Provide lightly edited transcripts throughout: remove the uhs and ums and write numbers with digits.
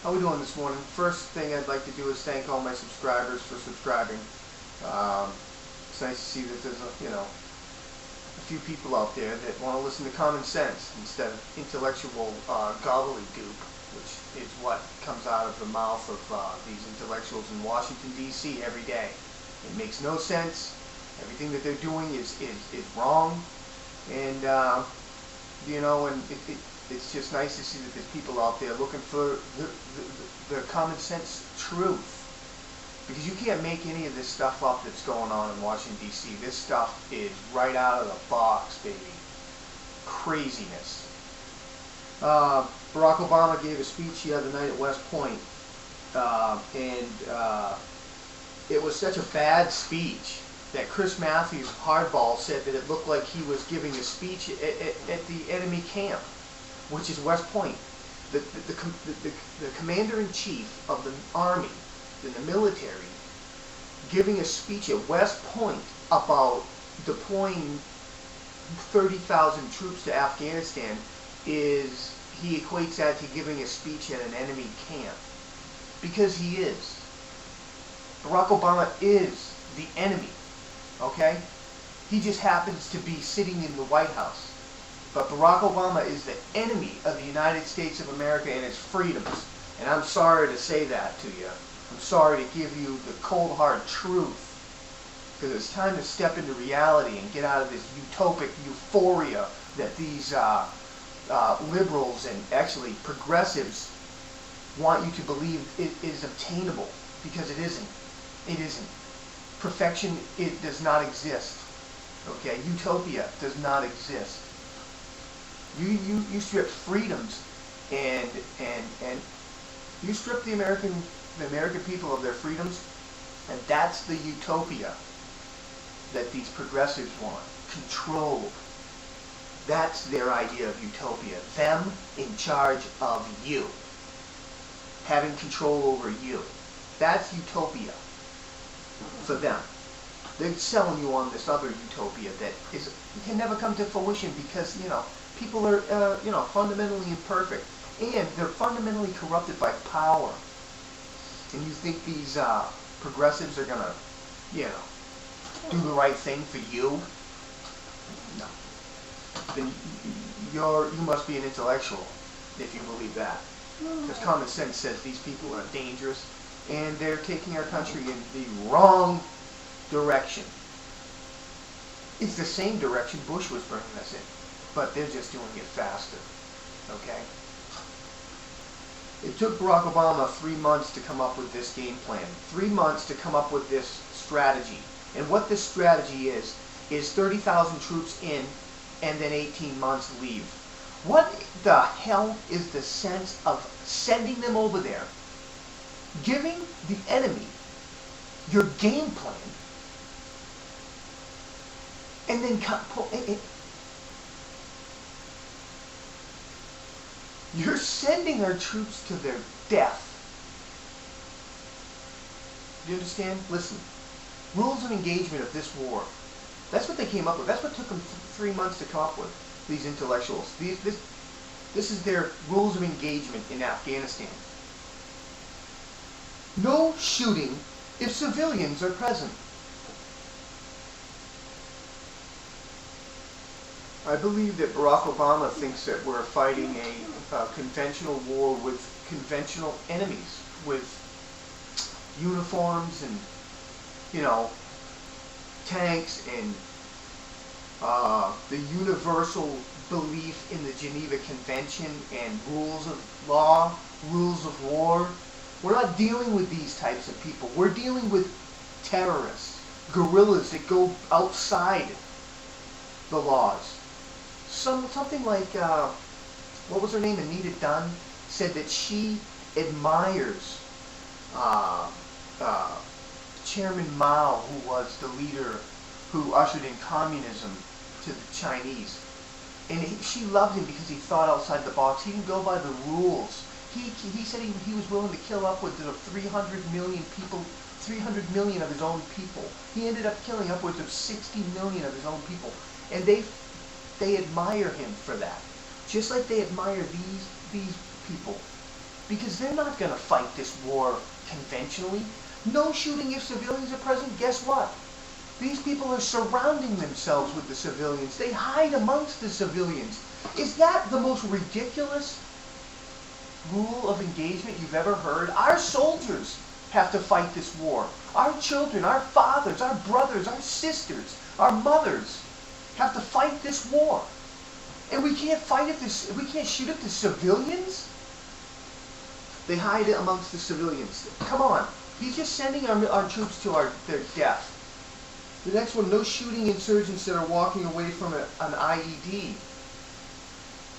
How we doing this morning? First thing I'd like to do is thank all my subscribers for subscribing. It's nice to see that there's a few people out there that want to listen to common sense instead of intellectual gobbledygook, which is what comes out of the mouth of these intellectuals in Washington, D.C. every day. It makes no sense. Everything that they're doing is wrong, and it's just nice to see that there's people out there looking for the common sense truth. Because you can't make any of this stuff up that's going on in Washington, D.C. This stuff is right out of the box, baby. Craziness. Barack Obama gave a speech the other night at West Point, and it was such a bad speech that Chris Matthews, Hardball, said that it looked like he was giving a speech at the enemy camp, which is West Point. The commander-in-chief of the Army, in the military, giving a speech at West Point about deploying 30,000 troops to Afghanistan he equates that to giving a speech at an enemy camp. Because he is. Barack Obama is the enemy, okay? He just happens to be sitting in the White House. But Barack Obama is the enemy of the United States of America and its freedoms. And I'm sorry to say that to you. I'm sorry to give you the cold hard truth. Because it's time to step into reality and get out of this utopic euphoria that these liberals and actually progressives want you to believe it is obtainable. Because it isn't. It isn't. Perfection, it does not exist. Okay? Utopia does not exist. You strip freedoms and you strip the American people of their freedoms, and that's the utopia that these progressives want. Control. That's their idea of utopia. Them in charge of you. Having control over you. That's utopia for them. They're selling you on this other utopia that can never come to fruition because, people are, fundamentally imperfect. And they're fundamentally corrupted by power. And you think these progressives are going to, do the right thing for you? No. Then you must be an intellectual if you believe that. Because common sense says these people are dangerous and they're taking our country in the wrong direction. It's the same direction Bush was bringing us in, but they're just doing it faster. Okay? It took Barack Obama 3 months to come up with this game plan. 3 months to come up with this strategy. And what this strategy is 30,000 troops in and then 18 months leave. What the hell is the sense of sending them over there, giving the enemy your game plan, and then you're sending our troops to their death. Do you understand? Listen. Rules of engagement of this war. That's what they came up with. That's what took them 3 months to come up with, these intellectuals. This is their rules of engagement in Afghanistan. No shooting if civilians are present. I believe that Barack Obama thinks that we're fighting a conventional war with conventional enemies, with uniforms and, tanks and the universal belief in the Geneva Convention and rules of law, rules of war. We're not dealing with these types of people. We're dealing with terrorists, guerrillas that go outside the laws. Something like, what was her name, Anita Dunn, said that she admires Chairman Mao, who was the leader who ushered in communism to the Chinese. And she loved him because he thought outside the box. He didn't go by the rules. He said he was willing to kill upwards of 300 million people, 300 million of his own people. He ended up killing upwards of 60 million of his own people. And they admire him for that. Just like they admire these people. because they're not going to fight this war conventionally. No shooting if civilians are present. Guess what? These people are surrounding themselves with the civilians. They hide amongst the civilians. Is that the most ridiculous rule of engagement you've ever heard? Our soldiers have to fight this war. Our children, our fathers, our brothers, our sisters, our mothers have to fight this war. And we can't fight at this, we can't shoot at the civilians? They hide it amongst the civilians. Come on. He's just sending our troops to their death. The next one, no shooting insurgents that are walking away from an IED.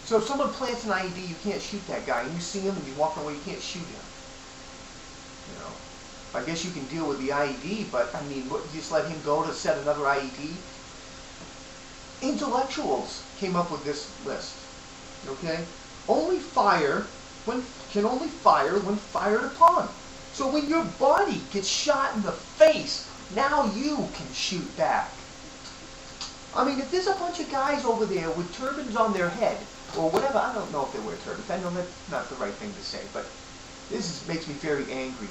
So if someone plants an IED, you can't shoot that guy. And you see him and he's walking away, you can't shoot him. You know, I guess you can deal with the IED, but I mean, what, just let him go to set another IED? Intellectuals came up with this list. Okay? Can only fire when fired upon. So when your body gets shot in the face, now you can shoot back. I mean, if there's a bunch of guys over there with turbans on their head, or whatever, I don't know if they wear turbans, I know that's not the right thing to say, but makes me very angry.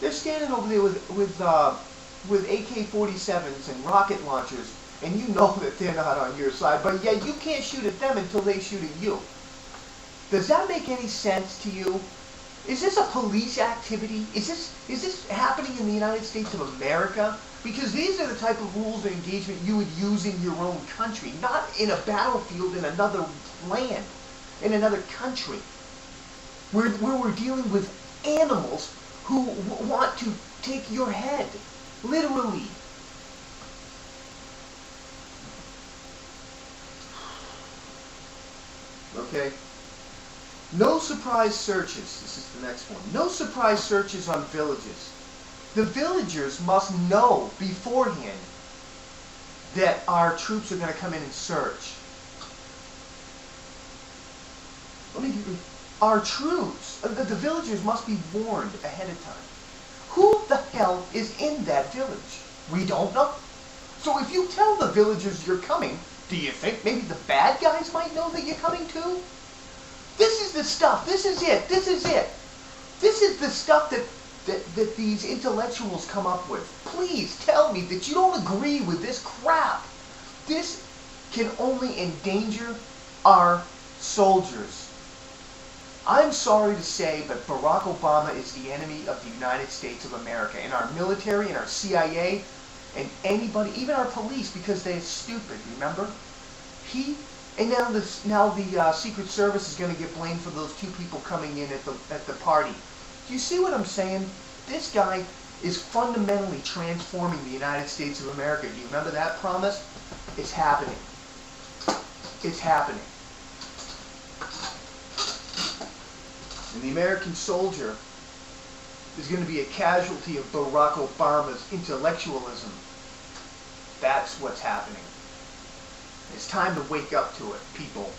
They're standing over there with AK-47s and rocket launchers, and you know that they're not on your side, but yet you can't shoot at them until they shoot at you. Does that make any sense to you? Is this a police activity? Is this happening in the United States of America? Because these are the type of rules of engagement you would use in your own country, not in a battlefield in another land, in another country, where we're dealing with animals who want to take your head, literally. Okay? No surprise searches. This is the next one. No surprise searches on villages. The villagers must know beforehand that our troops are going to come in and search. Our troops, the villagers must be warned ahead of time. Who the hell is in that village? We don't know. So if you tell the villagers you're coming, do you think maybe the bad guys might know that you're coming too? This is the stuff. This is it. This is it. This is the stuff that these intellectuals come up with. Please tell me that you don't agree with this crap. This can only endanger our soldiers. I'm sorry to say, but Barack Obama is the enemy of the United States of America, and our military and our CIA and anybody, even our police, because they're stupid, remember? And now the Secret Service is going to get blamed for those two people coming in at the party. Do you see what I'm saying? This guy is fundamentally transforming the United States of America. Do you remember that promise? It's happening. It's happening. And the American soldier is going to be a casualty of Barack Obama's intellectualism. That's what's happening. It's time to wake up to it, people.